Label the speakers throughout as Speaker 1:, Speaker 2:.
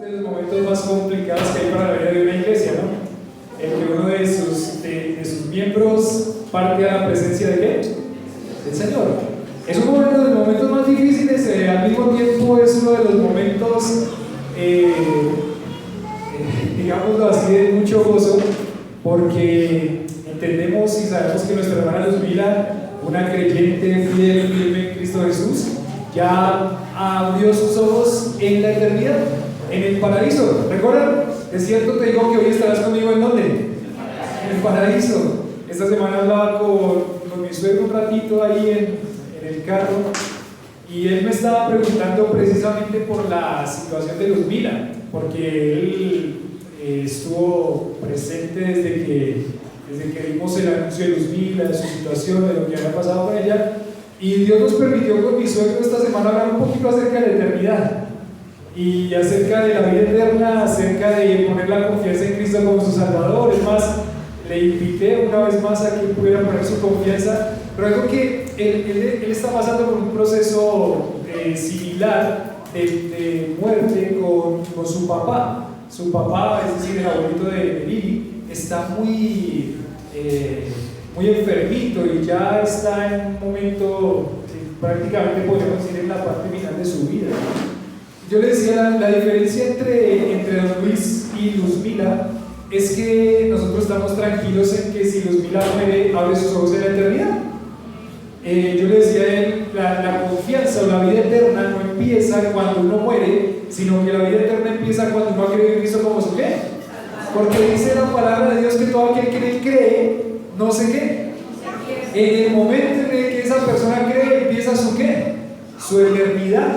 Speaker 1: de los momentos más complicados que hay para la vida de una iglesia, ¿no? El que uno de sus miembros parte a la presencia de ¿qué? Del Señor. Es uno de los momentos más difíciles, al mismo tiempo es uno de los momentos, digámoslo así, de mucho gozo, porque entendemos y sabemos que nuestra hermana Luzmila, una creyente fiel y firme en Cristo Jesús, ya abrió sus ojos en la eternidad, en el paraíso. ¿Recuerdan? Es cierto, te digo que hoy estarás conmigo ¿en dónde? En el paraíso. Esta semana hablaba con mi suegro un ratito ahí en el carro, y él me estaba preguntando precisamente por la situación de Luzmila, porque él estuvo presente desde que vimos el anuncio de Luzmila, de su situación, de lo que había pasado con ella. Y Dios nos permitió con mi suegro esta semana hablar un poquito acerca de la eternidad y acerca de la vida eterna, acerca de poner la confianza en Cristo como su Salvador. Es más, le invité una vez más a que pudiera poner su confianza, pero algo que él está pasando por un proceso similar de muerte con su papá. Su papá, es decir, el abuelito de Lili, está muy enfermito y ya está en un momento prácticamente podríamos decir en la parte final de su vida. Yo le decía, la diferencia entre don Luis y Luzmila es que nosotros estamos tranquilos en que si Luzmila muere, abre sus ojos en la eternidad. Yo le decía a él, la confianza o la vida eterna no empieza cuando uno muere, sino que la vida eterna empieza cuando uno ha creído en Cristo como su ¿qué? Porque dice la palabra de Dios que todo aquel que cree, no sé qué. En el momento en que esa persona cree, empieza su ¿qué? Su eternidad.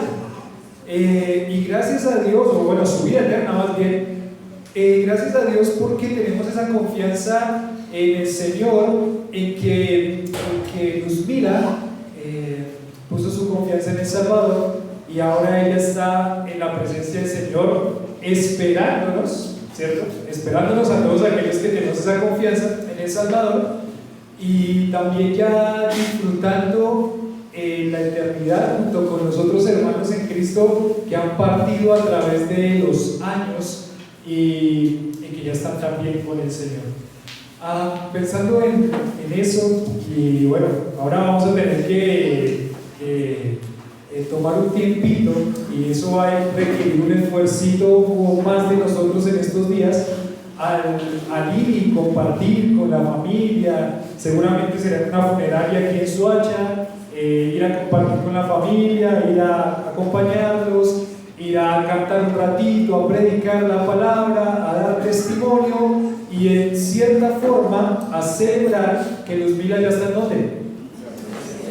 Speaker 1: Y gracias a Dios, o bueno, su vida eterna más bien, gracias a Dios porque tenemos esa confianza en el Señor, en que Luzmila puso su confianza en el Salvador y ahora ella está en la presencia del Señor esperándonos, ¿cierto? Esperándonos a todos aquellos que tenemos esa confianza en el Salvador y también ya disfrutando la eternidad junto con los otros hermanos en Cristo que han partido a través de los años y que ya están también con el Señor. Pensando en eso, y bueno, ahora vamos a tener que tomar un tiempito, y eso va a requerir un esfuercito más de nosotros en estos días, al ir y compartir con la familia. Seguramente será una funeraria aquí en Soacha, ir a compartir con la familia, ir a acompañarlos, ir a cantar un ratito, a predicar la palabra, a dar testimonio y en cierta forma a celebrar que Luzmila ya está en ¿dónde?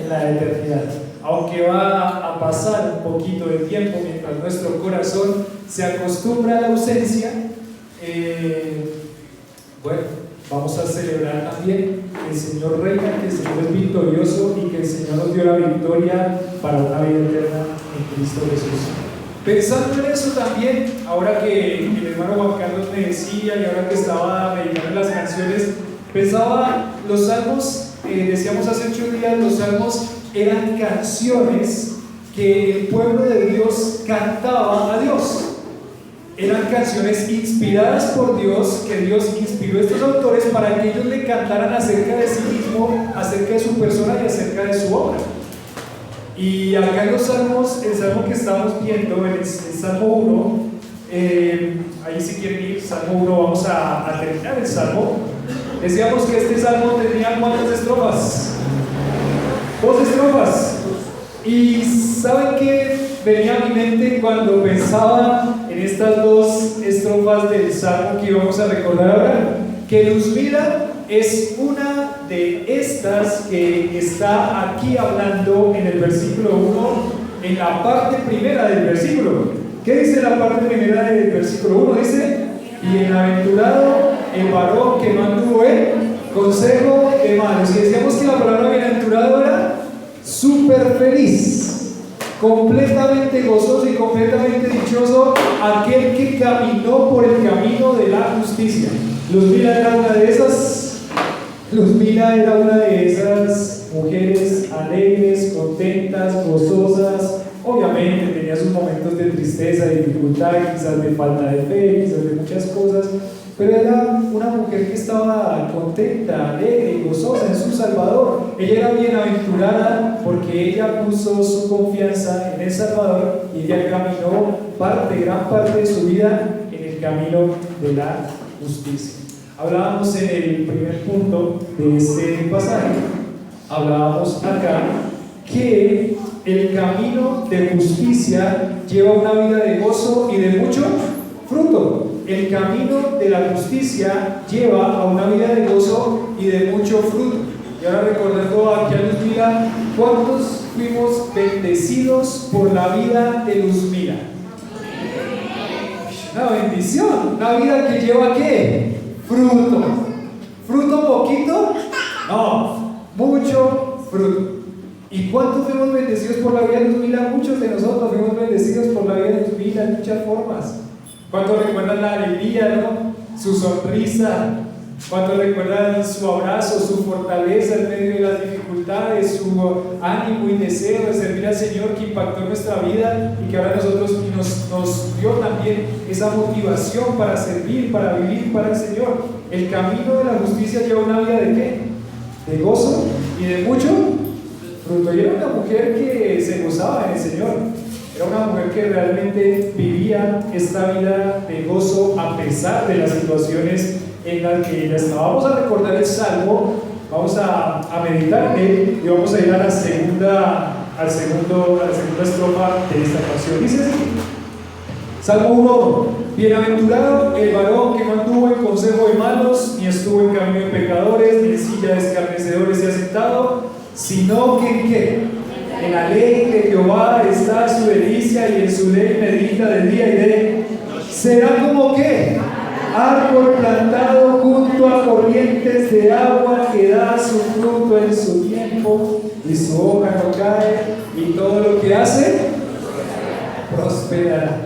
Speaker 1: En la eternidad. Aunque va a pasar un poquito de tiempo mientras nuestro corazón se acostumbra a la ausencia, bueno, vamos a celebrar también que el Señor reina, que el Señor es victorioso y que el Señor nos dio la victoria para una vida eterna en Cristo Jesús. Pensando en eso también, ahora que el hermano Juan Carlos me decía y ahora que estaba meditando en las canciones, pensaba, los salmos, decíamos hace 8 días, los salmos eran canciones que el pueblo de Dios cantaba a Dios. Eran canciones inspiradas por Dios, que Dios inspiró a estos autores para que ellos le cantaran acerca de sí mismo, acerca de su persona y acerca de su obra. Y acá en los salmos, el salmo que estamos viendo, el salmo 1, ahí si quieren ir, salmo 1, vamos a terminar el salmo. Decíamos que este salmo tenía ¿cuántas estrofas? 2 estrofas. Y ¿saben qué venía a mi mente cuando pensaba en estas 2 estrofas del salmo que íbamos a recordar ahora? Que Luzmila es una de estas que está aquí hablando en el versículo 1, en la parte primera del versículo. ¿Qué dice la parte primera del versículo 1? Dice: bienaventurado el varón que no anduvo en consejo de malos. Y decíamos que la palabra bienaventurado era súper feliz, completamente gozoso y completamente dichoso aquel que caminó por el camino de la justicia. Luzmila era una de esas. Luzmila era una de esas mujeres alegres, contentas, gozosas, Obviamente tenía sus momentos de tristeza, de dificultad, quizás de falta de fe, quizás de muchas cosas, pero era una mujer que estaba contenta, alegre y gozosa en su Salvador. Ella era bienaventurada porque ella puso su confianza en el Salvador y ella caminó gran parte de su vida en el camino de la justicia. Hablábamos en el primer punto de este pasaje, hablábamos acá que el camino de justicia lleva una vida de gozo y de mucho fruto. El camino de la justicia lleva a una vida de gozo y de mucho fruto. Y ahora recordando aquí a Luzmila, ¿cuántos fuimos bendecidos por la vida de Luzmila? Una bendición, una vida que lleva ¿qué? Fruto. ¿Fruto poquito? No, mucho fruto. ¿Y cuántos fuimos bendecidos por la vida de Luzmila? Muchos de nosotros fuimos bendecidos por la vida de Luzmila en muchas formas. ¿Cuántos recuerdan la alegría, no? Su sonrisa. ¿Cuántos recuerdan su abrazo, su fortaleza en medio de las dificultades, su ánimo y deseo de servir al Señor que impactó nuestra vida y que ahora nosotros nos dio también esa motivación para servir, para vivir para el Señor? El camino de la justicia lleva una vida ¿de qué? De gozo y de mucho fruto. Y era una mujer que se gozaba en el Señor. Era una mujer que realmente vivía esta vida de gozo a pesar de las situaciones en las que ella estaba. Vamos a recordar el Salmo, vamos a meditar en él y vamos a ir a la segunda estrofa de esta canción. Dice así: Salmo 1: Bienaventurado el varón que no anduvo en consejo de malos, ni estuvo en camino de pecadores, ni en silla de escarnecedores se ha sentado, sino que ¿en qué? En la ley de Jehová está su delicia, y en su ley medita de día y de noche. Será como ¿qué? Árbol plantado junto a corrientes de agua, que da su fruto en su tiempo, y su hoja no cae, y todo lo que hace prosperará.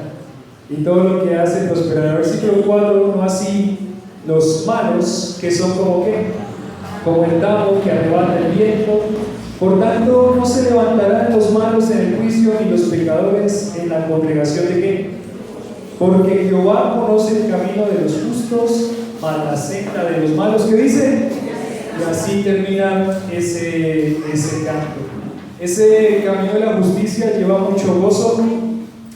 Speaker 1: Y todo lo que hace prosperará. Versículo 4: No así los malos, que son como ¿qué? Como el tamo que arrebata el viento. Por tanto, no se levantarán los malos en el juicio, ni los pecadores en la congregación de ¿qué? Porque Jehová conoce el camino de los justos, mas la senda de los malos, ¿qué dice? Y así termina ese canto. Ese camino de la justicia lleva mucho gozo,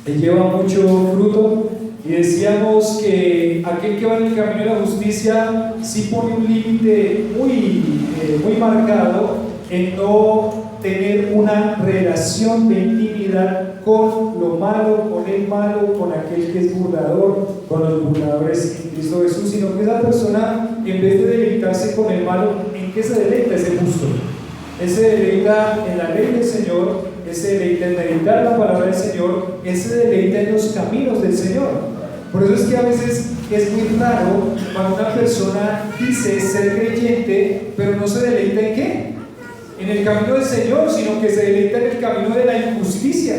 Speaker 1: lleva mucho fruto. Y decíamos que aquel que va en el camino de la justicia sí pone un límite muy marcado en no tener una relación de intimidad con lo malo, con el malo, con aquel que es burlador, con los burladores en Cristo Jesús, sino que esa persona, en vez de deleitarse con el malo, ¿en qué se deleita? Es el justo. Él se deleita en la ley del Señor, él se deleita en meditar la palabra del Señor, él se deleita en los caminos del Señor. Por eso es que a veces es muy raro cuando una persona dice ser creyente, pero no se deleita en ¿qué? En el camino del Señor, sino que se deleita en el camino de la injusticia.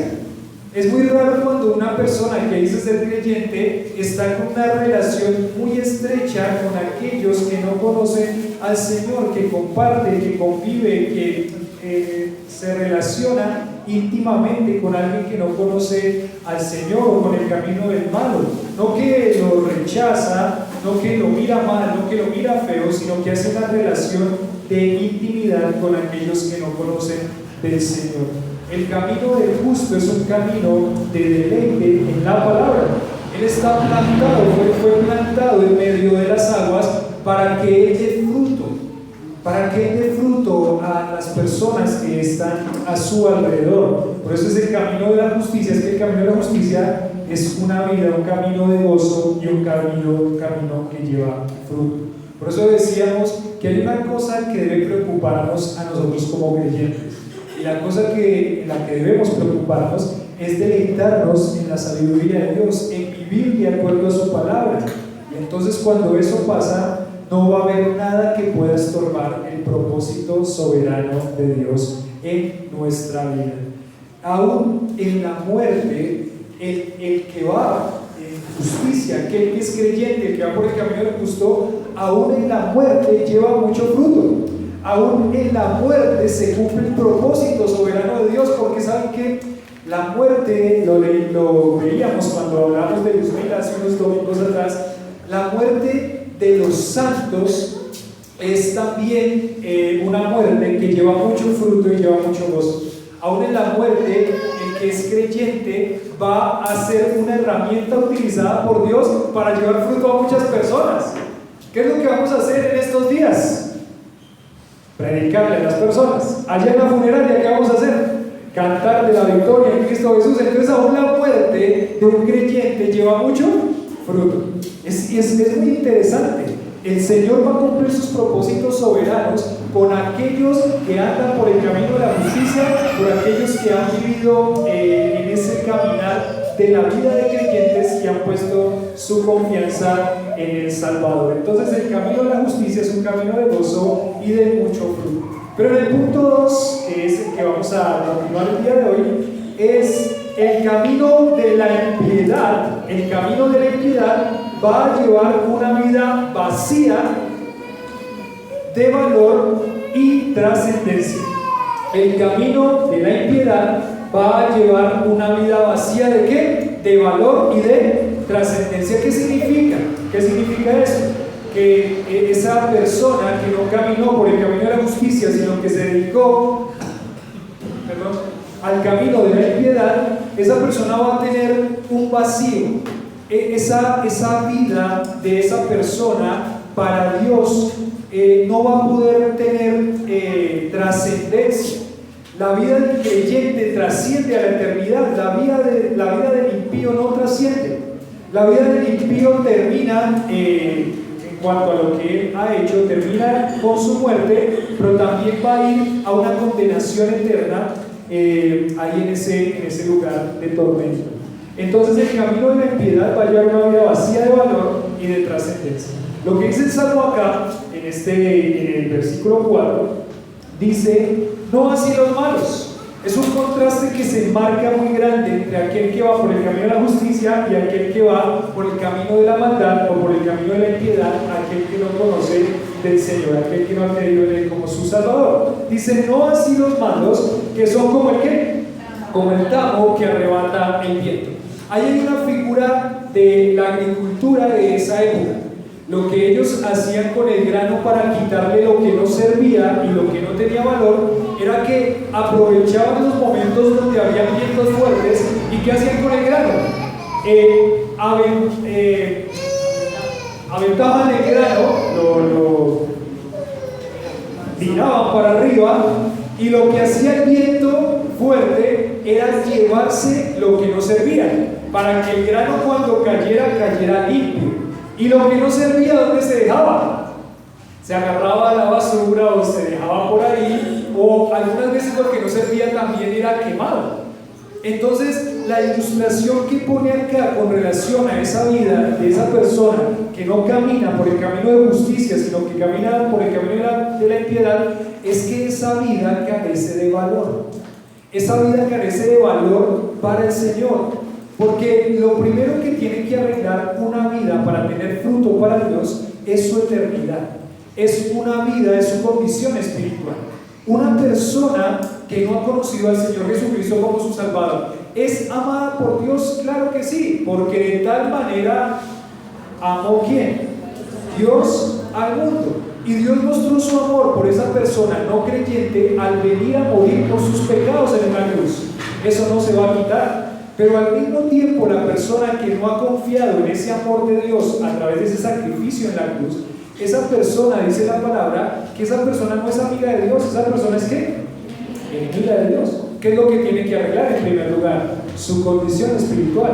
Speaker 1: Es muy raro cuando una persona que dice ser creyente está con una relación muy estrecha con aquellos que no conocen al Señor, que comparte, que convive, que se relaciona íntimamente con alguien que no conoce al Señor o con el camino del malo. No que lo rechaza, no que lo mira mal, no que lo mira feo, sino que hace una relación de intimidad con aquellos que no conocen del Señor. El camino del justo es un camino de deleite en la palabra. Él está plantado, fue plantado en medio de las aguas para que él dé fruto, a las personas que están a su alrededor. Por eso es el camino de la justicia. Es que el camino de la justicia es una vida, un camino de gozo y un camino que lleva fruto. Por eso decíamos que hay una cosa que debe preocuparnos a nosotros como creyentes, y la cosa en la que debemos preocuparnos es deleitarnos en la sabiduría de Dios, en vivir de acuerdo a su palabra. Y entonces cuando eso pasa, no va a haber nada que pueda estorbar el propósito soberano de Dios en nuestra vida. Aún en la muerte, el que va en justicia, aquel que es creyente, el que va por el camino del justo, aún en la muerte lleva mucho fruto. Aún en la muerte se cumple el propósito soberano de Dios, porque saben que La muerte, lo veíamos cuando hablamos de Luzmila hace unos domingos atrás, la muerte de los santos es también una muerte que lleva mucho fruto y lleva mucho gozo. Aún en la muerte, el que es creyente va a ser una herramienta utilizada por Dios para llevar fruto a muchas personas. ¿Qué es lo que vamos a hacer en estos días? Predicarle a las personas. Allá en la funeraria, ¿qué vamos a hacer? Cantar de la victoria en Cristo Jesús. Entonces aún la muerte de un creyente lleva mucho fruto. Es muy interesante. El Señor va a cumplir sus propósitos soberanos con aquellos que andan por el camino de la justicia, por aquellos que han vivido en ese caminar de la vida de creyentes y han puesto su confianza en el Salvador. Entonces el camino de la justicia es un camino de gozo y de mucho fruto. Pero en el punto 2, que es el que vamos a continuar el día de hoy, es el camino de la impiedad. El camino de la impiedad va a llevar una vida vacía de valor y trascendencia. El camino de la impiedad va a llevar una vida vacía ¿de qué? De valor y de trascendencia. ¿Qué significa? ¿Qué significa eso? Que esa persona que no caminó por el camino de la justicia, sino que se dedicó al camino de la impiedad, esa persona va a tener un vacío. Esa vida de esa persona para Dios no va a poder tener trascendencia. La vida del creyente trasciende a la eternidad. La vida del impío no trasciende. La vida del impío termina en cuanto a lo que él ha hecho, termina con su muerte, pero también va a ir a una condenación eterna ahí en ese lugar de tormento. Entonces el camino de la impiedad va a llevar una vida vacía de valor y de trascendencia. Lo que dice el Salmo acá, en el versículo 4, dice: no así los malos. Es un contraste que se marca muy grande entre aquel que va por el camino de la justicia y aquel que va por el camino de la maldad o por el camino de la impiedad, aquel que no conoce del Señor, aquel que no ha creído en Él como su Salvador. Dice: no así los malos, que son como el ¿qué? Como el tamo que arrebata el viento. Ahí hay una figura de la agricultura de esa época. Lo que ellos hacían con el grano para quitarle lo que no servía y lo que no tenía valor era que aprovechaban los momentos donde había vientos fuertes. ¿Y qué hacían con el grano? Aventaban el grano, lo tiraban para arriba, y lo que hacía el viento fuerte era llevarse lo que no servía, para que el grano cuando cayera limpio. Y lo que no servía, ¿dónde se dejaba? Se agarraba a la basura o se dejaba por ahí, o algunas veces lo que no servía también era quemado. Entonces la ilustración que pone acá con relación a esa vida de esa persona que no camina por el camino de justicia, sino que camina por el camino de la impiedad, es que esa vida carece de valor. Esa vida carece de valor para el Señor. Porque lo primero que tiene que arreglar una vida para tener fruto para Dios es su eternidad, es una vida, es su condición espiritual. Una persona que no ha conocido al Señor Jesucristo como su Salvador, ¿es amada por Dios? Claro que sí, porque de tal manera amó ¿quién? Dios al mundo. Y Dios mostró su amor por esa persona no creyente al venir a morir por sus pecados en la cruz. Eso no se va a quitar. Pero al mismo tiempo la persona que no ha confiado en ese amor de Dios a través de ese sacrificio en la cruz, esa persona, dice la palabra, que esa persona no es amiga de Dios. ¿Esa persona es qué? Enemiga de Dios. ¿Qué es lo que tiene que arreglar en primer lugar? Su condición espiritual.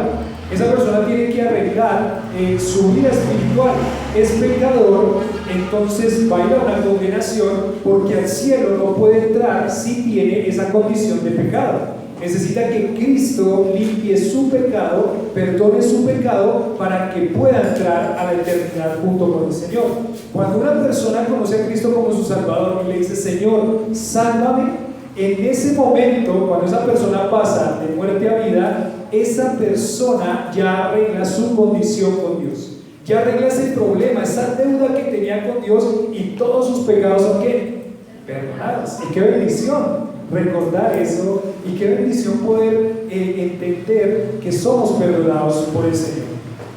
Speaker 1: Esa persona tiene que arreglar su vida espiritual. Es pecador, entonces va a ir a una condenación, porque al cielo no puede entrar si tiene esa condición de pecado. Necesita que Cristo limpie su pecado, perdone su pecado, para que pueda entrar a la eternidad junto con el Señor. Cuando una persona conoce a Cristo como su Salvador y le dice: Señor, sálvame, en ese momento, cuando esa persona pasa de muerte a vida, esa persona ya arregla su condición con Dios, ya arregla ese problema, esa deuda que tenía con Dios, y todos sus pecados son ¿qué? Perdonados. Y qué bendición recordar eso y qué bendición poder entender que somos perdonados por el Señor,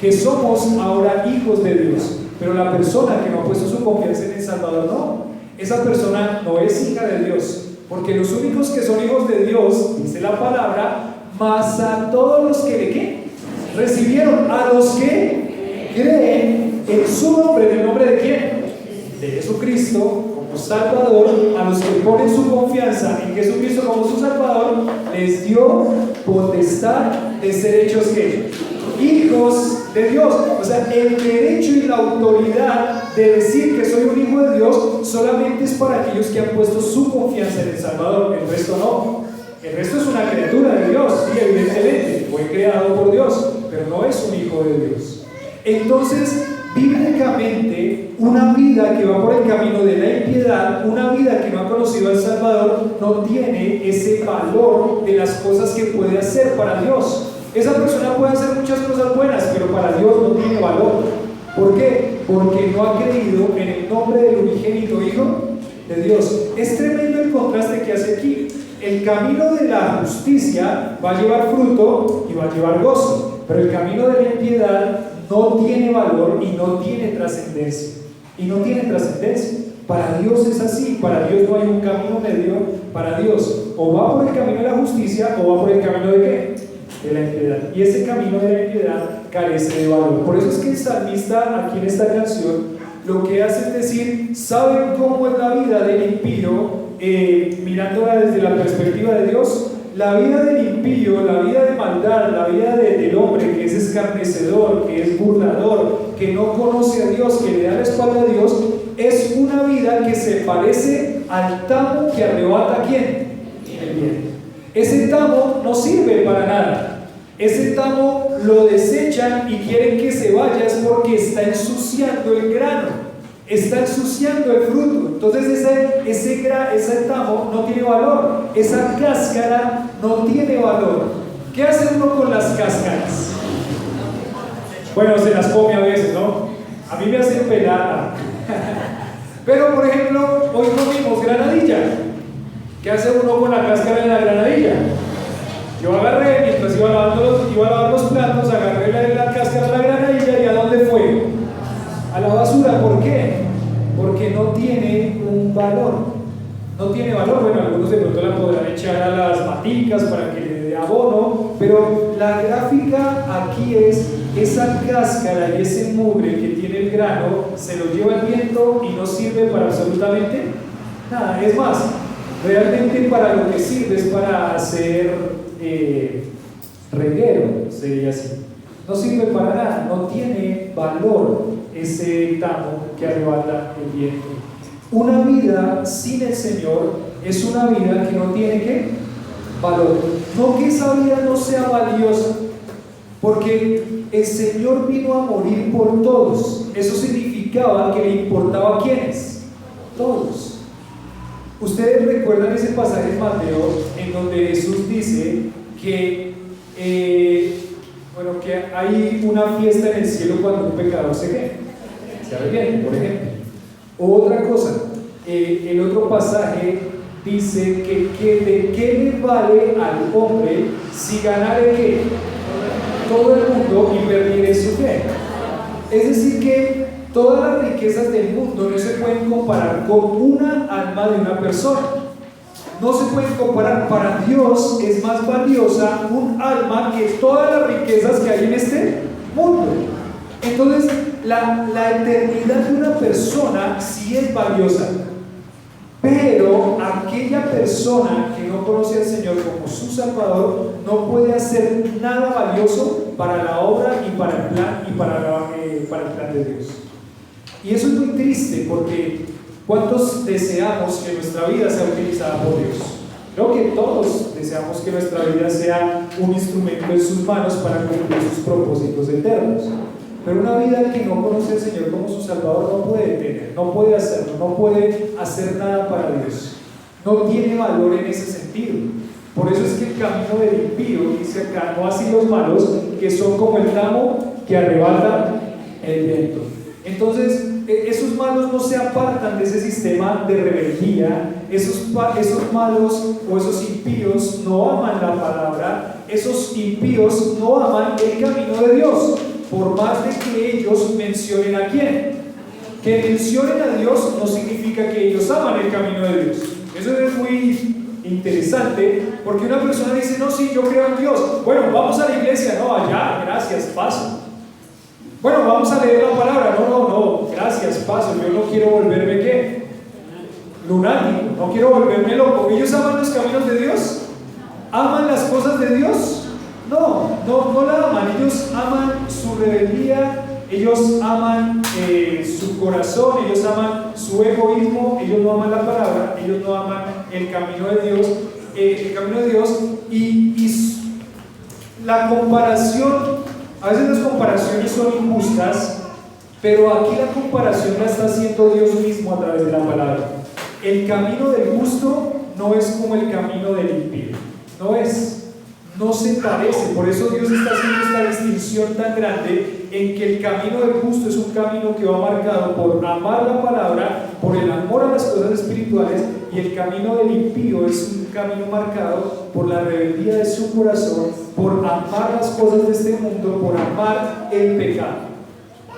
Speaker 1: que somos ahora hijos de Dios. Pero la persona que no ha puesto su confianza en el Salvador, no, esa persona no es hija de Dios, porque los únicos que son hijos de Dios, dice la palabra, más a todos los que ¿qué? Recibieron, a los que creen en su nombre. ¿En el nombre de quién? De Jesucristo como Salvador. A los que ponen su confianza en Jesucristo como su Salvador, les dio potestad de ser hechos ¿qué? Hijos de Dios. O sea, el derecho y la autoridad de decir que soy un hijo de Dios solamente es para aquellos que han puesto su confianza en el Salvador. El resto no. El resto es una criatura de Dios, sí, evidentemente, fue creado por Dios, pero no es un hijo de Dios. Entonces, bíblicamente, una vida que va por el camino de la impiedad, una vida que no ha conocido al Salvador, no tiene ese valor de las cosas que puede hacer para Dios. Esa persona puede hacer muchas cosas buenas, pero para Dios no tiene valor. ¿Por qué? Porque no ha creído en el nombre del unigénito Hijo de Dios. Es tremendo el contraste que hace aquí. El camino de la justicia va a llevar fruto y va a llevar gozo, pero el camino de la impiedad no tiene valor y no tiene trascendencia. Y no tiene trascendencia. Para Dios es así. Para Dios no hay un camino medio. Para Dios o va por el camino de la justicia o va por el camino de ¿qué? De la impiedad. Y ese camino de la impiedad carece de valor. Por eso es que el salmista aquí en esta canción lo que hace es decir, ¿saben cómo es la vida del impío? Mirándola desde la perspectiva de Dios, la vida del impío, la vida de maldad, la vida del hombre que es escarnecedor, que es burlador, que no conoce a Dios, que le da la espalda a Dios, es una vida que se parece al tamo que arrebata ¿a quién? El viento. Ese tamo no sirve para nada. Ese tamo lo desechan y quieren que se vaya, es porque está ensuciando el grano, está ensuciando el fruto. Entonces ese tamo no tiene valor, esa cáscara no tiene valor. ¿Qué hace uno con las cáscaras? Bueno, se las come a veces, ¿no? A mí me hacen pelada. Pero por ejemplo, hoy comimos granadilla. ¿Qué hace uno con la cáscara de la granadilla? Yo agarré, mientras iba a lavar los platos, agarré la cáscara de la granadilla y ¿a dónde fue? A la basura. ¿Por qué? Porque no tiene un valor. No tiene valor. Bueno, algunos de pronto la podrán echar a las maticas para que le dé abono, pero la gráfica aquí es esa cáscara y ese mugre que tiene el grano, se lo lleva el viento y no sirve para absolutamente nada. Es más, realmente para lo que sirve es para hacer reguero, sería así. No sirve para nada, no tiene valor ese tamo que arrebata el viento. Una vida sin el Señor es una vida que no tiene ¿qué? Valor. No que esa vida no sea valiosa, porque el Señor vino a morir por todos. Eso significaba que le importaba a quiénes, todos. Ustedes recuerdan ese pasaje en Mateo en donde Jesús dice que que hay una fiesta en el cielo cuando un pecador se arrepiente, por ejemplo. Otra cosa, el otro pasaje dice que de qué le vale al hombre si ganare ¿qué? Todo el mundo y perdiere su fe. Es decir que todas las riquezas del mundo no se pueden comparar con una alma de una persona. No se pueden comparar. Para Dios es más valiosa un alma que todas las riquezas que hay en este mundo. Entonces, la eternidad de una persona sí es valiosa, pero aquella persona que no conoce al Señor como su Salvador no puede hacer nada valioso para la obra y para el plan y para el plan de Dios. Y eso es muy triste, porque ¿cuántos deseamos que nuestra vida sea utilizada por Dios? Creo que todos deseamos que nuestra vida sea un instrumento en sus manos para cumplir sus propósitos eternos. Pero una vida que no conoce al Señor como su Salvador no puede tener, no puede hacerlo, no puede hacer nada para Dios. No tiene valor en ese sentido. Por eso es que el camino del impío, dice acá, no así los malos, que son como el tamo que arrebata el viento. Entonces, esos malos no se apartan de ese sistema de rebeldía, esos malos o esos impíos no aman la palabra, esos impíos no aman el camino de Dios, por más de que ellos mencionen a quién. Que mencionen a Dios no significa que ellos aman el camino de Dios. Eso es muy interesante, porque una persona dice, no, sí, yo creo en Dios. Bueno, vamos a la iglesia. No, allá, gracias, paso. Bueno, vamos a leer la palabra. No, gracias, paso. Yo no quiero volverme, ¿qué? Lunático, no quiero volverme loco. ¿Ellos aman los caminos de Dios? ¿Aman las cosas de Dios? No la aman. Ellos aman su rebeldía, ellos aman su corazón, ellos aman su egoísmo, ellos no aman la palabra, ellos no aman el camino de Dios, y la comparación, a veces las comparaciones son injustas, pero aquí la comparación la está haciendo Dios mismo a través de la palabra. El camino del justo no es como el camino del impío, no se parece. Por eso Dios está haciendo esta distinción tan grande en que el camino del justo es un camino que va marcado por amar la palabra, por el amor a las cosas espirituales, y el camino del impío es un camino marcado por la rebeldía de su corazón, por amar las cosas de este mundo, por amar el pecado.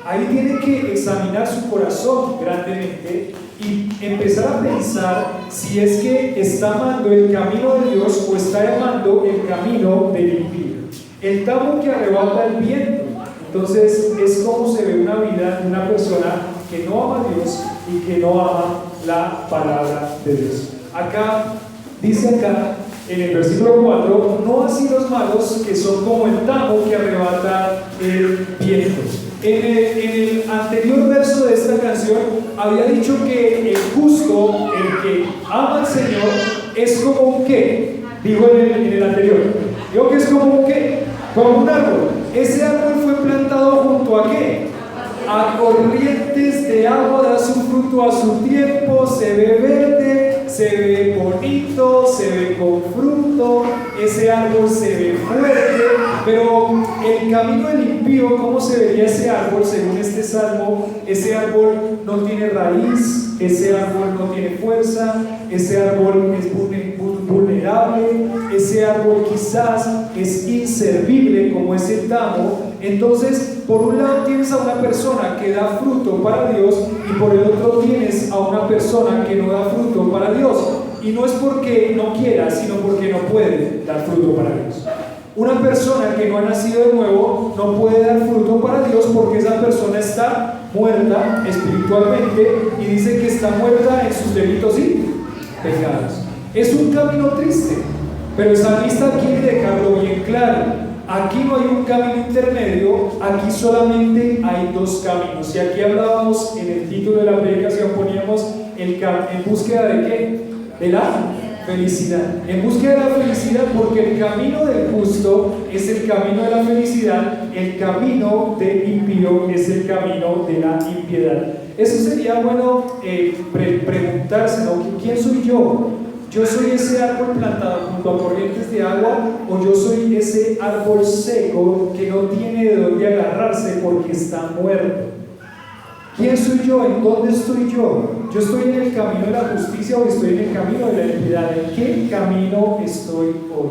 Speaker 1: Ahí tiene que examinar su corazón grandemente y empezar a pensar si es que está amando el camino de Dios o está amando el camino del impío. El tamo que arrebata el viento. Entonces es como se ve una vida de una persona que no ama a Dios y que no ama la palabra de Dios. Dice en el versículo 4, no así los malos, que son como el tamo que arrebata el viento. En el anterior verso de esta canción había dicho que el justo, el que ama al Señor, es como un qué. Dijo en el anterior. Dijo que es como un qué, como un árbol. Ese árbol fue plantado junto a qué, a corrientes de agua, da su fruto a su tiempo, se ve verde, se ve bonito, se ve con fruto, ese árbol se ve fuerte. Pero el camino del impío, ¿cómo se vería ese árbol según este salmo? Ese árbol no tiene raíz, ese árbol no tiene fuerza, ese árbol es vulnerable, ese árbol quizás es inservible como es el tamo. Entonces, por un lado tienes a una persona que da fruto para Dios y por el otro tienes a una persona que no da fruto para Dios. Y no es porque no quiera, sino porque no puede dar fruto para Dios. Una persona que no ha nacido de nuevo no puede dar fruto para Dios porque esa persona está muerta espiritualmente y dice que está muerta en sus delitos y pecados. Es un camino triste, pero el salmista quiere dejarlo bien claro. Aquí no hay un camino intermedio, aquí solamente hay dos caminos. Y aquí hablábamos en el título de la predicación, poníamos en búsqueda de ¿qué? De la felicidad. En búsqueda de la felicidad, porque el camino del justo es el camino de la felicidad, el camino del impío es el camino de la impiedad. Eso sería bueno preguntarse, ¿no? ¿Quién soy yo? ¿Yo soy ese árbol plantado junto a corrientes de agua o yo soy ese árbol seco que no tiene de dónde agarrarse porque está muerto? ¿Quién soy yo? ¿En dónde estoy yo? ¿Yo estoy en el camino de la justicia o estoy en el camino de la impiedad? ¿En qué camino estoy hoy?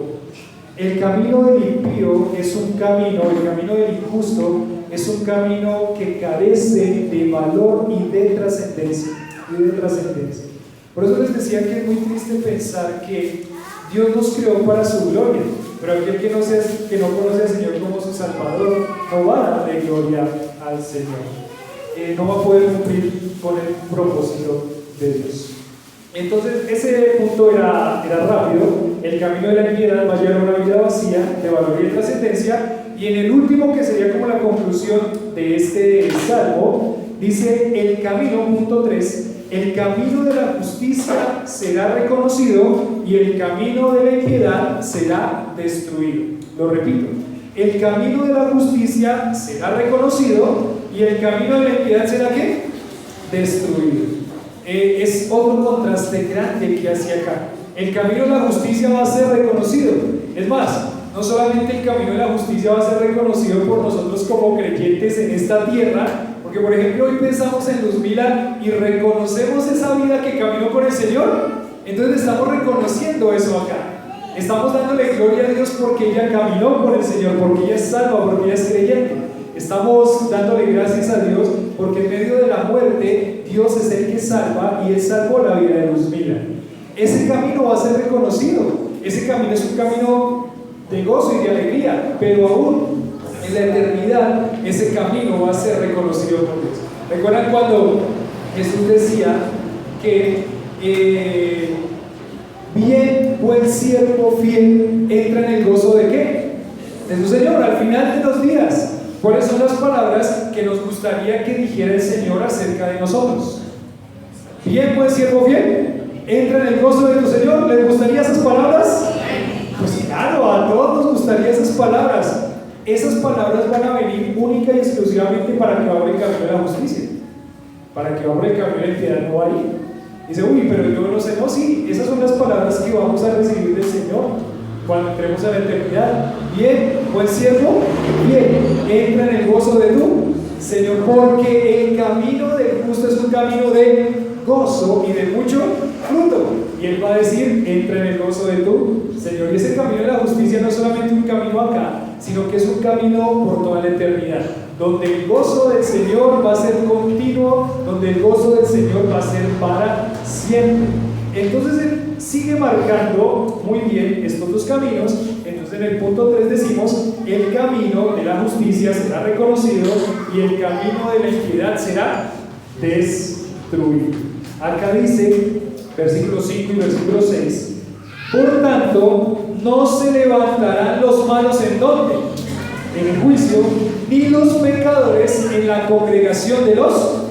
Speaker 1: El camino del impío es un camino, el camino del injusto es un camino que carece de valor y de trascendencia. Por eso les decía que es muy triste pensar que Dios nos creó para su gloria, pero aquel que no conoce al Señor como su Salvador no va a darle gloria al Señor. No va a poder cumplir con el propósito de Dios. Entonces ese punto era rápido. El camino de la impiedad va a llevar a una vida vacía de valor y de trascendencia. Y en el último, que sería como la conclusión de este salmo, dice el camino, punto 3, el camino de la justicia será reconocido y el camino de la impiedad será destruido. Lo repito, el camino de la justicia será reconocido y el camino de la impiedad será ¿qué? Destruido. Es otro contraste grande que hace acá. El camino de la justicia va a ser reconocido. Es más, no solamente el camino de la justicia va a ser reconocido por nosotros como creyentes en esta tierra, porque Porque por ejemplo hoy pensamos en Luzmila y reconocemos esa vida que caminó con el Señor, entonces estamos reconociendo eso acá. Estamos dándole gloria a Dios porque ella caminó con el Señor, porque ella es salva, porque ella es creyente. Estamos dándole gracias a Dios porque en medio de la muerte Dios es el que salva y Él salvó la vida de Luzmila. Ese camino va a ser reconocido. Ese camino es un camino de gozo y de alegría, pero aún en la eternidad ese camino va a ser reconocido por Dios. ¿Recuerdan cuando Jesús decía que bien, buen siervo fiel entra en el gozo de qué? De su Señor, al final de los días? ¿Cuáles son las palabras que nos gustaría que dijera el Señor acerca de nosotros? Bien, buen siervo fiel entra en el gozo de tu Señor. ¿Les gustaría esas palabras? Pues claro, a todos nos gustaría esas palabras. Esas palabras van a venir única y exclusivamente para que abra el camino de la justicia, para que abra el camino de la piedad, no ahí. Dice, uy, pero yo no sé, no, sí, esas son las palabras que vamos a recibir del Señor cuando entremos a la eternidad. Bien, buen siervo, bien, entra en el gozo de tu Señor, porque el camino del justo es un camino de gozo y de mucho fruto. Y Él va a decir, entra en el gozo de tu Señor. Y ese camino de la justicia no es solamente un camino acá, sino que es un camino por toda la eternidad, donde el gozo del Señor va a ser continuo, donde el gozo del Señor va a ser para siempre. Entonces Él sigue marcando muy bien estos dos caminos. Entonces en el punto 3 decimos, el camino de la justicia será reconocido y el camino de la impiedad será destruido. Acá dice, versículo 5 y versículo 6, por tanto, no se levantarán los malos ¿en dónde? En el juicio, ni los pecadores en la congregación de los.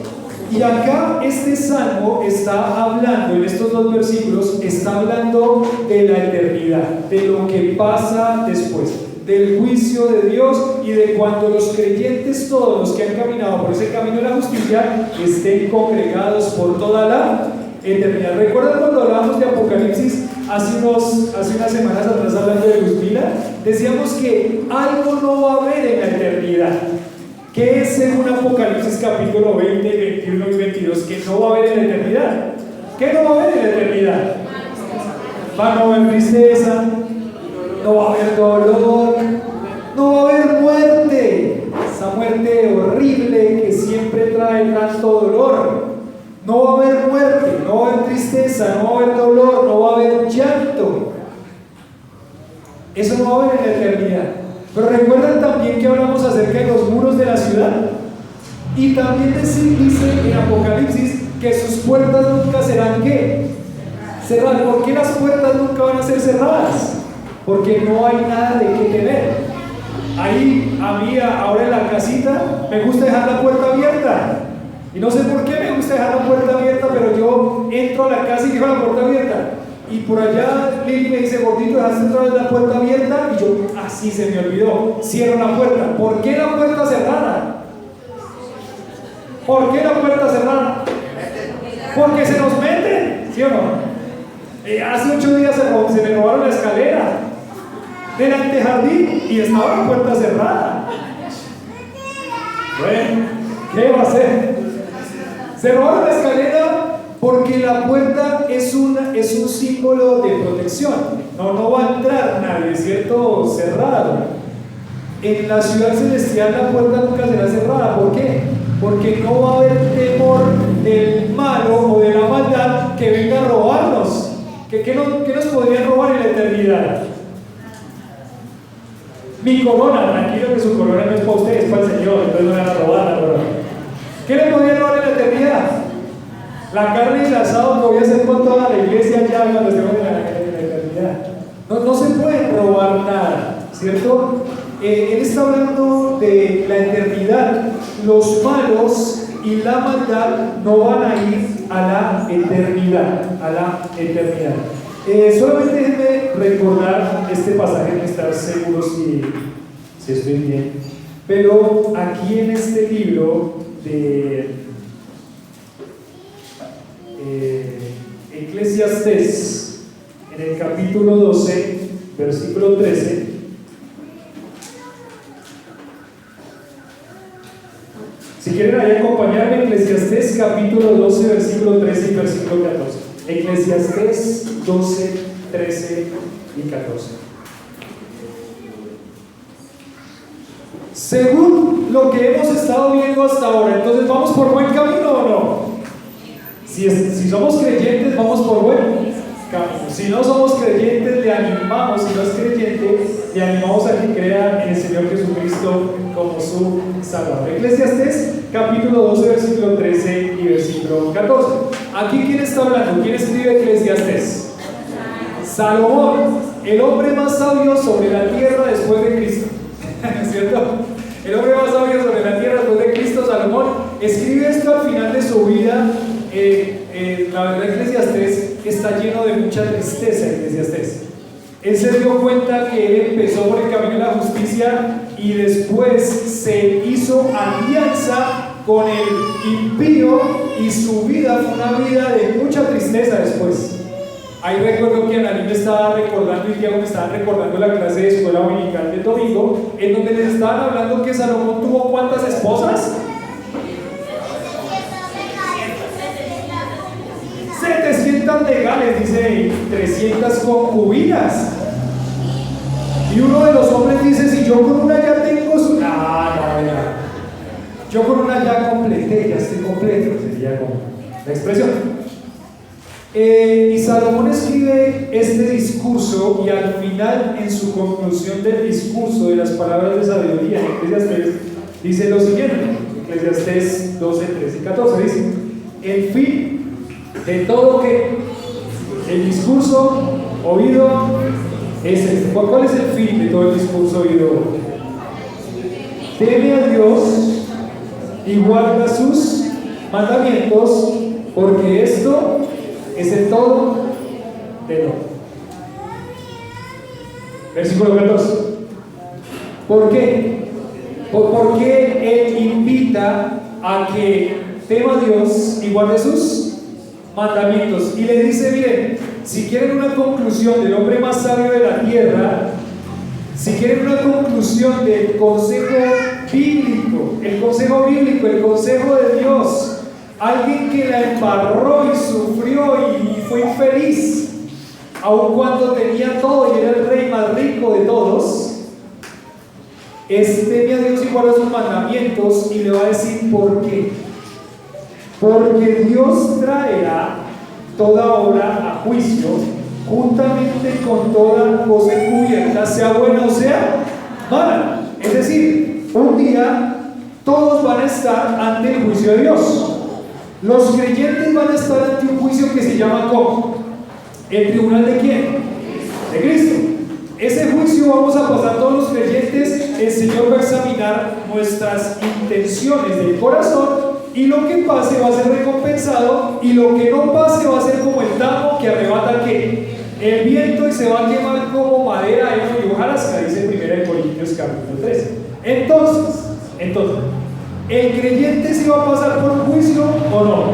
Speaker 1: Y acá este salmo está hablando, en estos dos versículos, está hablando de la eternidad, de lo que pasa después, del juicio de Dios y de cuando los creyentes, todos los que han caminado por ese camino de la justicia, estén congregados por toda la eternidad. ¿Recuerdan cuando hablábamos de Apocalipsis hace unas semanas atrás hablando de Luzmila? Decíamos que algo no va a haber en la eternidad. ¿Qué es según Apocalipsis capítulo 20, 21 y 22? Que no va a haber en la eternidad. ¿Qué no va a haber en la eternidad? Va a no haber tristeza, no va a haber dolor, no va a haber muerte, esa muerte horrible que siempre trae tanto dolor. No va a haber muerte, no va a haber tristeza, no va a haber dolor, no va a haber llanto. Eso no va a haber en la eternidad. Pero recuerdan también que hablamos acerca de los muros de la ciudad. Y también dice en Apocalipsis que sus puertas nunca serán ¿qué? Cerradas. ¿Por qué las puertas nunca van a ser cerradas? Porque no hay nada de qué temer. Ahí a mí ahora en la casita me gusta dejar la puerta abierta. Y no sé por qué me gusta dejar la puerta abierta, pero yo entro a la casa y dejo la puerta abierta. Y por allá Lili me dice, gordito, ¿dejaste otra vez la puerta abierta? Y yo, así se me olvidó, cierro la puerta. ¿Por qué la puerta cerrada? ¿Por qué la puerta cerrada? Porque se nos meten, ¿sí o no? Hace 8 días se me robaron la escalera del antejardín y estaba la puerta cerrada. Bueno, ¿qué va a hacer? Se robaron la escalera porque la puerta es un símbolo de protección. No va a entrar nadie, ¿cierto? Cerrado. En la ciudad celestial la puerta nunca será cerrada. ¿Por qué? Porque no va a haber temor del malo o de la maldad que venga a robarnos. ¿Qué nos podrían robar en la eternidad? Mi corona, tranquilo que su corona no es para ustedes, es para el Señor, entonces no van a robar la corona. ¿Qué le podrían robar en la eternidad? La carne y el asado que voy a hacer con toda la iglesia ya cuando estemos en la eternidad. No se puede robar nada, ¿cierto? Él está hablando de la eternidad. Los malos y la maldad no van a ir a la eternidad, solamente déjenme recordar este pasaje para estar seguro si estoy bien. Pero aquí en este libro de Eclesiastés, en el capítulo 12, versículo 13, sí, quieren ahí acompañarme, Eclesiastés capítulo 12, versículo 13 y versículo 14. Eclesiastés 12, 13 y 14. Según lo que hemos estado viendo hasta ahora, entonces ¿vamos por buen camino o no? Si somos creyentes, vamos por buen camino. Si no somos creyentes, le animamos, si no es creyente, le animamos a que crea en el Señor Jesucristo como su Salvador. Eclesiastés capítulo 12, versículo 13 y versículo 14. Aquí, ¿quién está hablando? ¿Quién escribe Eclesiastés? Salomón, el hombre más sabio sobre la tierra después de Cristo. ¿Cierto? El hombre más sabio sobre la tierra después de Cristo, Salomón, escribe esto al final de su vida. La verdad, Eclesiastés está lleno de mucha tristeza. Eclesiastés, él se dio cuenta que él empezó por el camino de la justicia y después se hizo alianza con el impío y su vida fue una vida de mucha tristeza después. Ahí recuerdo que Analí me estaba recordando y Diego me estaba recordando la clase de escuela dominical del domingo, en donde les estaban hablando que Salomón tuvo ¿cuántas esposas? 700 legales, dice, 300 concubinas. Y uno de los hombres dice, si yo con una ya tengo su... No. Yo con una ya completé, ya estoy completo, sería como la expresión. Y Salomón escribe este discurso y al final, en su conclusión del discurso de las palabras de sabiduría en Eclesiastés, dice lo siguiente, Eclesiastés 12, 13 y 14, dice, el fin de todo que el discurso oído es este. ¿Cuál es el fin de todo el discurso oído? Teme a Dios y guarda sus mandamientos, porque esto es el todo de todo. Versículo 14. ¿Por qué? Porque Él invita a que tema a Dios y guarde sus mandamientos. Y le dice, miren, si quieren una conclusión del hombre más sabio de la tierra, si quieren una conclusión del consejo bíblico, el consejo de Dios, alguien que la embarró y sufrió y fue infeliz, aun cuando tenía todo y era el rey más rico de todos, teme a Dios y guarda sus mandamientos, y le va a decir por qué. Porque Dios traerá toda obra a juicio, juntamente con toda cosa encubierta, sea buena o sea mala. Es decir, un día todos van a estar ante el juicio de Dios. Los creyentes van a estar ante un juicio que se llama ¿cómo? ¿El tribunal de quién? De Cristo. Ese juicio vamos a pasar todos los creyentes. El Señor va a examinar nuestras intenciones del corazón, y lo que pase va a ser recompensado, y lo que no pase va a ser como el tamo que arrebata ¿qué? El viento, y se va a quemar como madera, heno y hojarasca, dice 1 Corintios capítulo 13. Entonces, ¿el creyente se va a pasar por un juicio o no?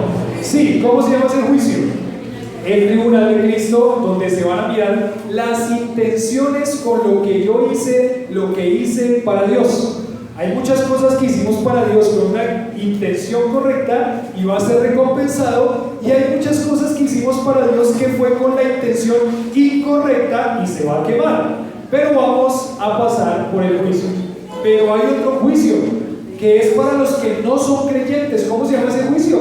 Speaker 1: Sí. ¿Cómo se llama ese juicio? El tribunal de Cristo, donde se van a mirar las intenciones con lo que yo hice, lo que hice para Dios. Hay muchas cosas que hicimos para Dios con una intención correcta y va a ser recompensado, y hay muchas cosas que hicimos para Dios que fue con la intención incorrecta y se va a quemar. Pero vamos a pasar por el juicio. Pero hay otro juicio que es para los que no son creyentes. ¿Cómo se llama ese juicio?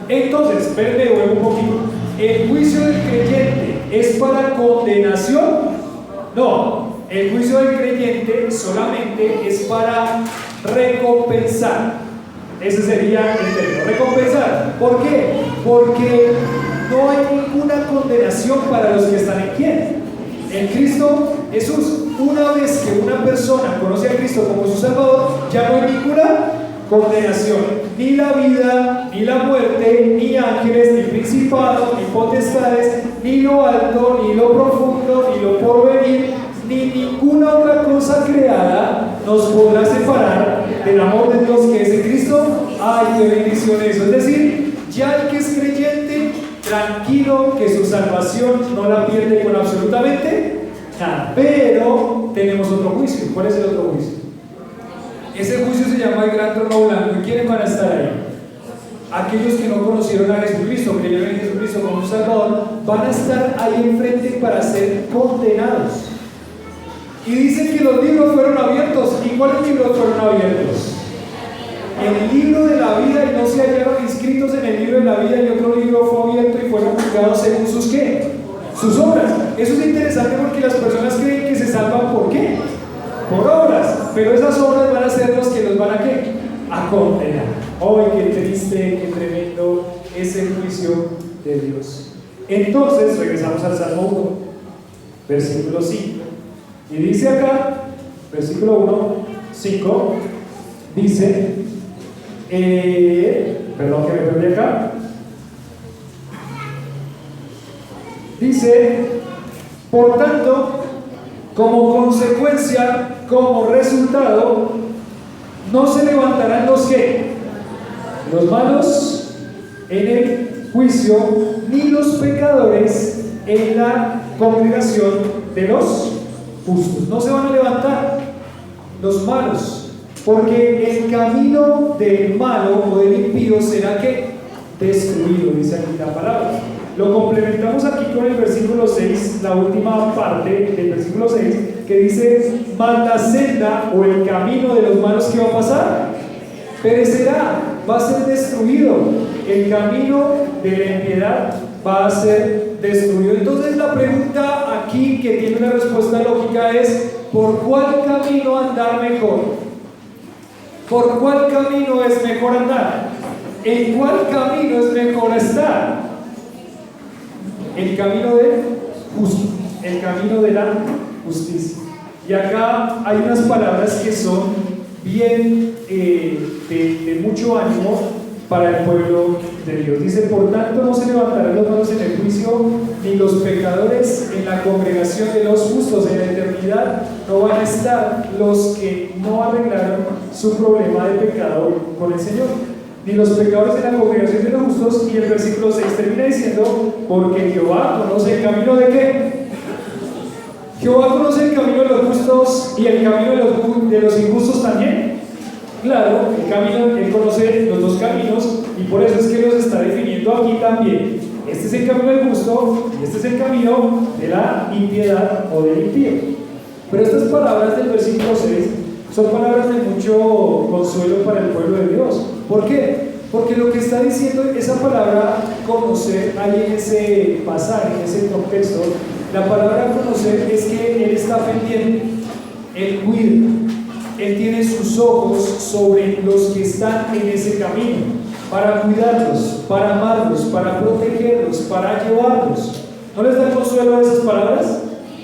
Speaker 1: Entonces, espérenme, vuelvo un poquito. ¿El juicio del creyente es para condenación? No. El juicio del creyente solamente es para recompensar. Ese sería el término, recompensar. ¿Por qué? Porque no hay ninguna condenación para los que están en quién. En Cristo Jesús. Una vez que una persona conoce a Cristo como su Salvador, ya no hay ninguna condenación. Ni la vida, ni la muerte, ni ángeles, ni principados, ni potestades, ni lo alto, ni lo profundo, ni lo porvenir, ni ninguna otra cosa creada nos podrá separar del amor de Dios que es en Cristo. ¡Ay, qué bendición eso! Es decir, ya el que es creyente, tranquilo que su salvación no la pierde con absolutamente nada. Pero tenemos otro juicio. ¿Cuál es el otro juicio? Ese juicio se llama el gran trono blanco. ¿Y quiénes van a estar ahí? Aquellos que no conocieron a Jesucristo, creyeron en Jesucristo como un Salvador, van a estar ahí enfrente para ser condenados. Y dicen que los libros fueron abiertos. ¿Y cuáles libros fueron abiertos? El libro de la vida, y no se hallaron inscritos en el libro de la vida, y otro libro fue abierto y fueron juzgados según sus ¿qué? Sus obras. Eso es interesante porque las personas creen que se salvan ¿por qué? Por obras, pero esas obras van a ser los que los van a ¿qué? A condenar. ¡Ay, qué triste, qué tremendo es el juicio de Dios! Entonces, regresamos al Salmo 1, versículo 5. Y dice acá, versículo 1, 5, dice, perdón que me perdí acá. Dice, por tanto, como consecuencia, como resultado, no se levantarán los que, los malos en el juicio, ni los pecadores en la congregación de los justos. No se van a levantar los malos, porque el camino del malo o del impío será que destruido, dice aquí la palabra. Lo complementamos aquí con el versículo 6, la última parte del versículo 6, que dice: mas la senda o el camino de los malos, ¿qué va a pasar? Perecerá, va a ser destruido. El camino de la impiedad va a ser destruido. Entonces la pregunta aquí, que tiene una respuesta lógica, es: ¿por cuál camino andar mejor? ¿Por cuál camino es mejor andar? ¿En cuál camino es mejor estar? El camino del justo, el camino de la justicia. Y acá hay unas palabras que son bien de mucho ánimo para el pueblo de Dios. Dice: por tanto no se levantarán los malos en el juicio, ni los pecadores en la congregación de los justos. En la eternidad no van a estar los que no arreglaron su problema de pecado con el Señor, ni los pecadores en la congregación de los justos. Y el versículo 6 termina diciendo: porque Jehová conoce el camino de ¿qué? Jehová conoce el camino de los justos y el camino de los injustos también. Claro, el camino, Él conoce los dos caminos, y por eso es que los está definiendo aquí también. Este es el camino del justo y este es el camino de la impiedad o del impío. Pero estas palabras del versículo 6 son palabras de mucho consuelo para el pueblo de Dios. ¿Por qué? Porque lo que está diciendo esa palabra conocer ahí en ese pasaje, en ese contexto, la palabra conocer es que Él está pendiente, Él cuida, Él tiene sus ojos sobre los que están en ese camino, para cuidarlos, para amarlos, para protegerlos, para llevarlos. ¿No les da consuelo a esas palabras?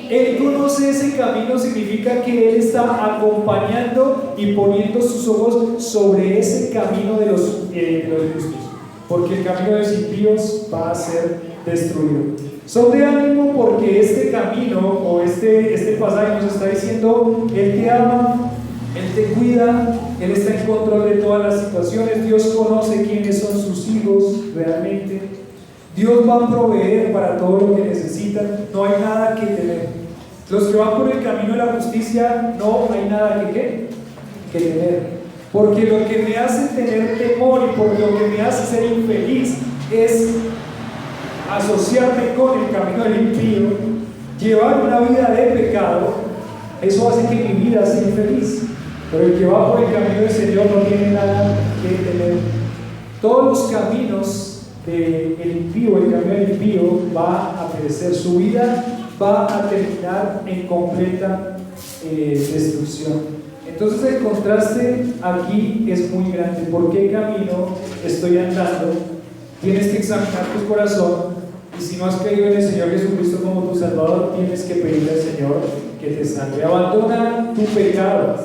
Speaker 1: Él conoce ese camino, significa que Él está acompañando y poniendo sus ojos sobre ese camino de los justos, porque el camino de los impíos va a ser destruido. Son de ánimo porque este camino o este pasaje nos está diciendo: Él te ama, Él te cuida, Él está en control de todas las situaciones. Dios conoce quiénes son sus hijos realmente. Dios va a proveer para todo lo que necesitan. No hay nada que temer. Los que van por el camino de la justicia, no hay nada que temer. Porque lo que me hace tener temor y por lo que me hace ser infeliz es asociarme con el camino del impío, llevar una vida de pecado. Eso hace que mi vida sea infeliz. Pero el que va por el camino del Señor no tiene nada que temer. Todos los caminos del impío, el camino del impío va a perecer. Su vida va a terminar en completa destrucción. Entonces el contraste aquí es muy grande. ¿Por qué camino estoy andando? Tienes que examinar tu corazón, y si no has creído en el Señor Jesucristo como tu Salvador, tienes que pedirle al Señor que te salve. Abandona tu pecado,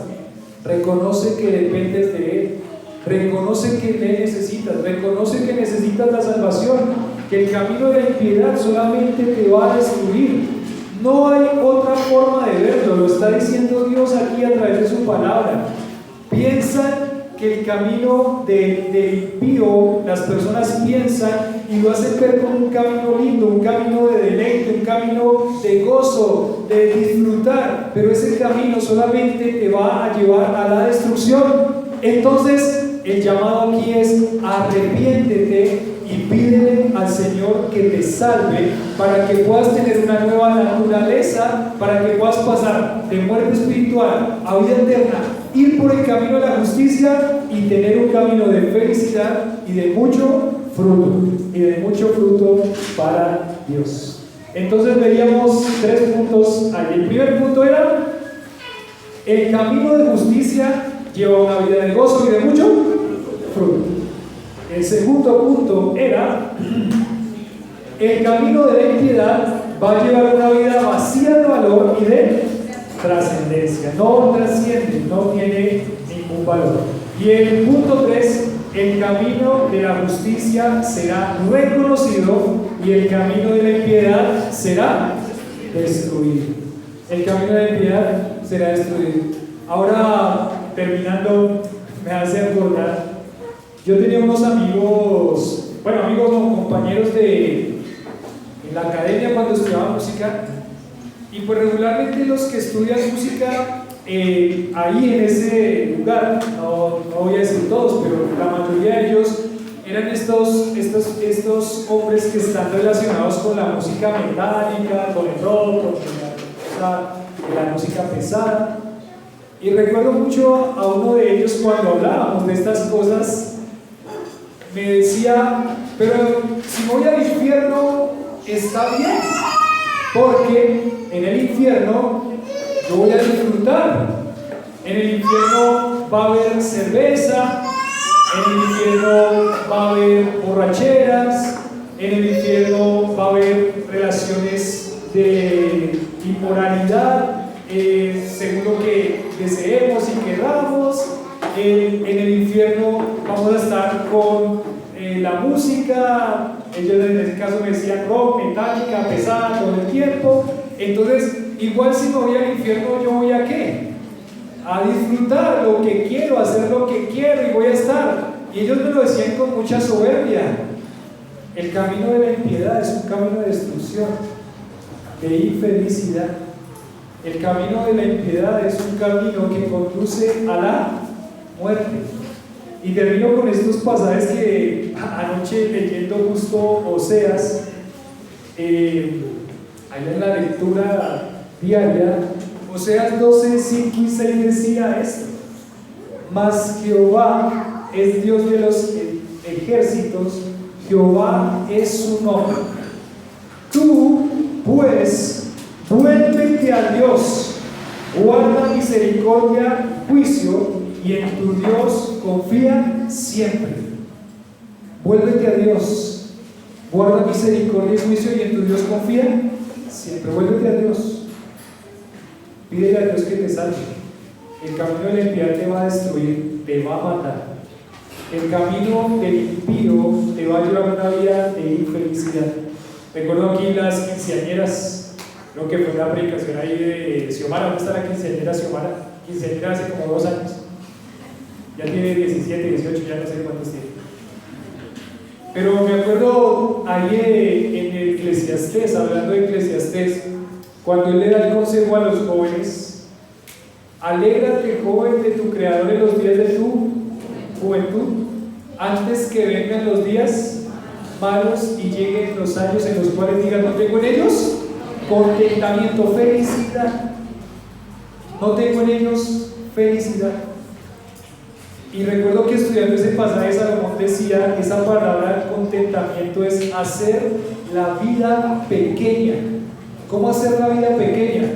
Speaker 1: reconoce que dependes de Él, reconoce que le necesitas, reconoce que necesitas la salvación, que el camino de la impiedad solamente te va a destruir. No hay otra forma de verlo, lo está diciendo Dios aquí a través de su palabra. Piensan que el camino del impío, las personas piensan y lo hacen ver como un camino lindo, un camino de deleite, un camino de gozo, de disfrutar, pero ese camino solamente te va a llevar a la destrucción. Entonces, el llamado aquí es: arrepiéntete y pídele al Señor que te salve para que puedas tener una nueva naturaleza, para que puedas pasar de muerte espiritual a vida eterna, ir por el camino de la justicia y tener un camino de felicidad y de mucho fruto para Dios. Entonces veíamos 3 puntos ahí. El primer punto era: el camino de justicia lleva una vida de gozo y de mucho fruto. El segundo punto era: el camino de la impiedad va a llevar una vida vacía de valor y de trascendencia. No trasciende, no tiene ningún valor. Y el punto 3: el camino de la justicia será reconocido y el camino de la impiedad será destruido. El camino de la impiedad será destruido. Ahora, terminando, me hace acordar, yo tenía unos amigos, compañeros en la academia cuando estudiaba música, y pues regularmente los que estudian música ahí en ese lugar, no voy a decir todos, pero la mayoría de ellos eran estos hombres que están relacionados con la música metálica, con el rock, con la música pesada. Y recuerdo mucho a uno de ellos cuando hablábamos de estas cosas, me decía: pero si voy al infierno está bien, porque en el infierno yo voy a disfrutar. En el infierno va a haber cerveza, en el infierno va a haber borracheras, en el infierno va a haber relaciones de inmoralidad, según lo que deseemos y queramos. En el infierno vamos a estar con la música, ellos en ese caso me decían rock, metálica, pesada todo el tiempo. Entonces, igual si me voy al infierno, ¿yo voy a qué? A disfrutar lo que quiero, hacer lo que quiero y voy a estar. Y ellos me lo decían con mucha soberbia. El camino de la impiedad es un camino de destrucción, de infelicidad. El camino de la impiedad es un camino que conduce a la muerte. Y termino con estos pasajes que anoche leyendo justo Oseas, ahí en la lectura diaria, Oseas 12, 5 y 6 decía esto: mas Jehová es Dios de los ejércitos, Jehová es su nombre. Tú, pues, vuélvete a Dios, guarda misericordia, juicio, y en tu Dios confía siempre. Vuélvete a Dios, guarda misericordia y juicio, y en tu Dios confía siempre. Vuélvete a Dios. Pídele a Dios que te salve. El camino de la impiedad te va a destruir, te va a matar. El camino del impío te va a llevar a una vida de infelicidad. Recuerdo aquí las quinceañeras, creo que fue una predicación ahí de Xiomara. ¿Dónde está la quinceañera Xiomara? Quinceañera hace como 2 años. Ya tiene 17, 18, ya no sé cuántos tiene. Pero me acuerdo ahí en el Eclesiastés, hablando de Eclesiastés, cuando él le da el consejo a los jóvenes: alégrate, joven, de tu Creador en los días de tu juventud, antes que vengan los días malos y lleguen los años en los cuales digan: no tengo en ellos contentamiento, felicidad. No tengo en ellos felicidad. Y recuerdo que estudiando ese pasaje, Salomón decía: esa palabra contentamiento es hacer la vida pequeña. ¿Cómo hacer la vida pequeña?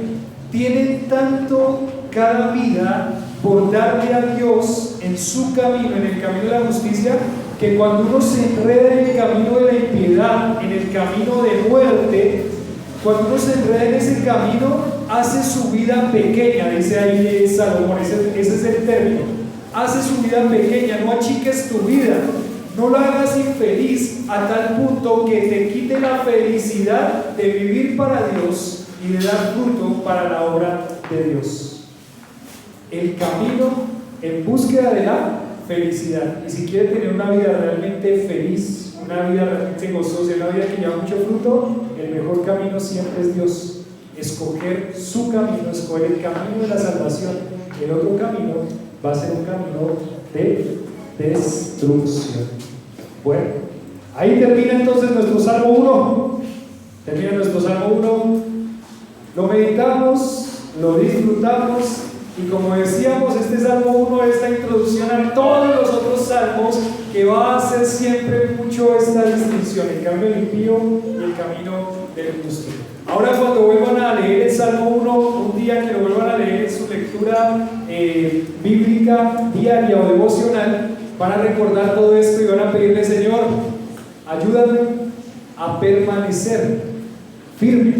Speaker 1: Tiene tanto cada vida por darle a Dios en su camino, en el camino de la justicia, que cuando uno se enreda en el camino de la impiedad, en el camino de muerte, cuando uno se enreda en ese camino, hace su vida pequeña, dice ahí Salomón, ese es el término. Hace su vida pequeña, no achiques tu vida, no la hagas infeliz a tal punto que te quite la felicidad de vivir para Dios y de dar fruto para la obra de Dios. El camino en búsqueda de la felicidad. Y si quiere tener una vida realmente feliz, una vida realmente gozosa, una vida que lleva mucho fruto, el el mejor camino siempre es Dios. Escoger su camino, escoger el camino de la salvación. El otro camino va a ser un camino de destrucción. Bueno, ahí termina entonces nuestro Salmo 1. Termina nuestro Salmo 1. Lo meditamos, lo disfrutamos. Y como decíamos, este Salmo 1 es la introducción a todos los otros salmos, que va a hacer siempre mucho esta distinción, el camino del impío y el camino del justo. Ahora, cuando vuelvan a leer el Salmo 1, un día que lo vuelvan a leer en su lectura bíblica diaria o devocional, van a recordar todo esto y van a pedirle: Señor, ayúdame a permanecer firme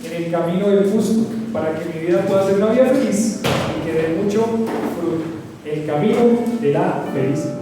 Speaker 1: en el camino del justo, para que mi vida pueda ser una vida feliz y que dé mucho fruto, el camino de la felicidad.